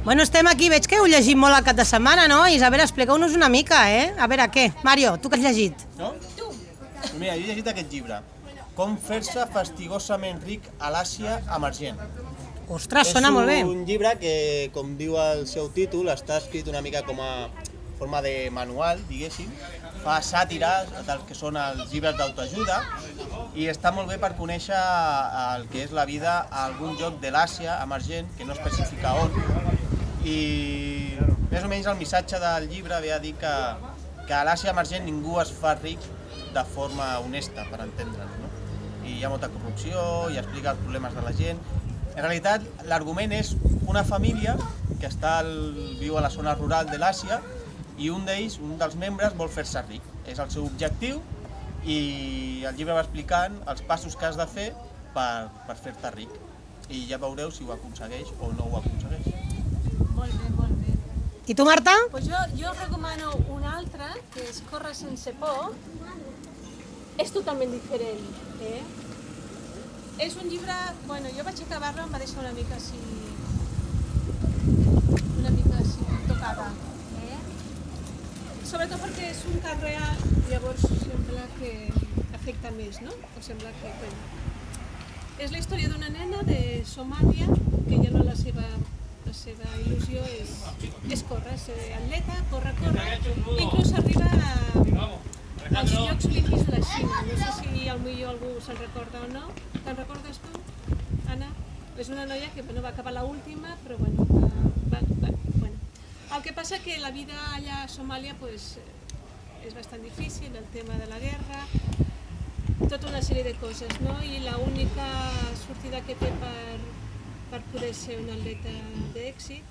Bueno, estem aquí, veig que heu llegit molt el cap de setmana, no? Isabel, expliqueu-nos una mica, A veure, què? Mario, tu què has llegit? No? Mira, jo he llegit aquest llibre. Com fer-se fastigosament ric a l'Àsia emergent. Ostres, sona molt bé. És un llibre que, com diu el seu títol, està escrit una mica com a forma de manual, diguéssim. Fa sàtires del que són els llibres d'autoajuda i està molt bé per conèixer el que és la vida a algun lloc de l'Àsia emergent, que no especifica on. I més o menys el missatge del llibre ve a dir que a l'Àsia emergent ningú es fa ric de forma honesta, per entendre'ns, no? I hi ha molta corrupció, i explica els problemes de la gent. En realitat, l'argument és una família que viu a la zona rural de l'Àsia i un d'ells, un dels membres, vol fer-se ric. És el seu objectiu i el llibre va explicant els passos que has de fer per fer-te ric. I ja veureu si ho aconsegueix o no ho aconsegueix. Molt bé, molt bé. I tu, Marta? Pues jo recomano un altre, que és Córrer sense por. És totalment diferent, És un llibre... Bueno, jo vaig acabar-lo, em va deixar una mica així tocada, Sobretot perquè és un cas real, llavors sembla que afecta més, no? O sembla que, bueno... És la història d'una nena de Somàlia, que ja no la seva il·lusió és córrer, ser atleta, córrer, inclús arriba als Jocs Olímpics de la Xina. No sé si potser algú se'n recorda o no. Te'n recordes tu, Anna? És una noia que va acabar l'última, però bueno. El que passa que la vida allà a Somàlia és bastant difícil, el tema de la guerra, tota una sèrie de coses, no? I l'única sortida que té per poder ser un atleta d'èxit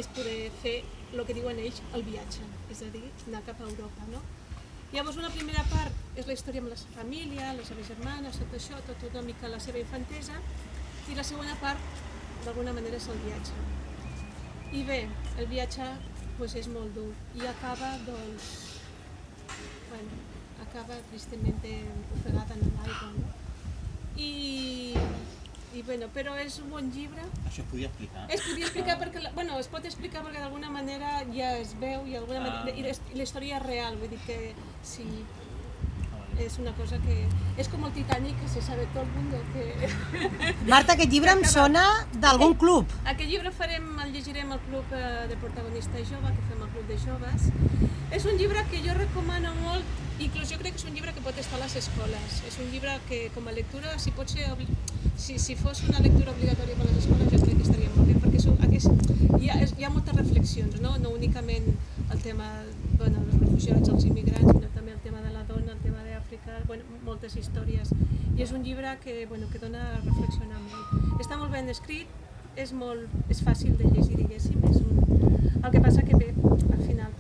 és poder fer el que diuen ells, el viatge, és a dir, anar cap a Europa, no? Llavors, una primera part és la història amb la seva família, les seves germanes, tot això, tot una mica la seva infantesa, i la segona part, d'alguna manera, és el viatge. I bé, el viatge és molt dur i acaba, acaba tristament ofegada en l'aigua, no? Però és un bon llibre. Això es podia explicar? Es podia explicar perquè, es pot explicar perquè d'alguna manera ja es veu i la història és real, vull dir que sí, és una cosa que... És com el Titanic, que se sabe tot el mundo que... Marta, aquest llibre em sona d'algun club. Aquest llibre el llegirem al club de protagonista jove, que fem el club de joves. És un llibre que jo recomano molt, inclús jo crec que és un llibre que pot estar a les escoles. És un llibre que, com a lectura, si fos una lectura obligatòria per a les escoles, jo crec que estaria molt bé, perquè hi ha moltes reflexions, no únicament el tema dels refugiats, els immigrants, sinó també el tema de la dona, el tema d'Àfrica, moltes històries. I és un llibre que dona a reflexionar molt. Està molt ben escrit, és fàcil de llegir, diguéssim. El que passa que bé, al final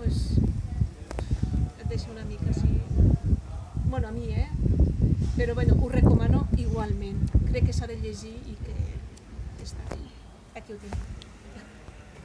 et deixa una mica així... Bueno, a mi, Però ho recomano igualment. Crec que s'ha de llegir i que està bé. Aquí ho tinc.